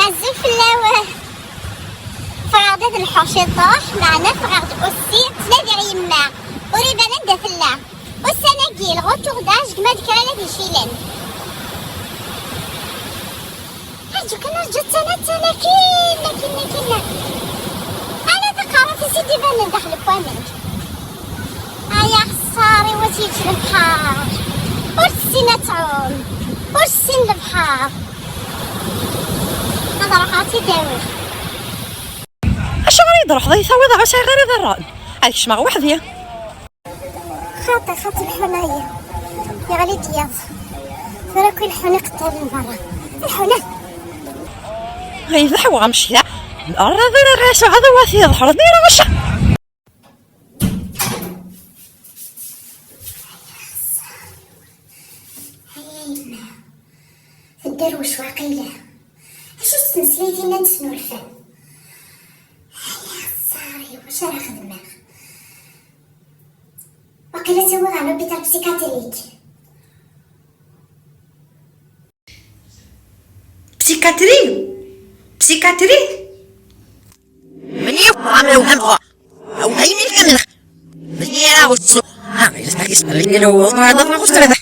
عزل فلاوه فغاد الحوشي طاح معنا فغاد أسي تنادي يما وريبانا ندا فلا والسناكيل غوتو غداش كما ذكرنا في شيلان هاجو كنا رجعت انا كنا انا تقرا في سيدي بان ندخل كوامنك يا خساري وتيجي البحر ورسينا تعوم ورسين البحر هذا رقاتي داوي اش غادي يروح ضيفه وضع شي غير ضران عايش مع وحدي خاطي الحناية يا غالي دياف فراكو الحنا قطعوا من برا الحنا غير حوا غنمشي لا الارض غير راسو عضواتي يضحر ديرو واش الدروش واقيلا اش استنسليتي لنا نتسنو الفن يا خساري واش راه خدمه واقيلا سوا غا لوبيتال بسيكاتريك بسيكاتري من يفهم لو هم او هاي من كذا من يرى وصو ها يسمع لي لو هذا ما قصر هذا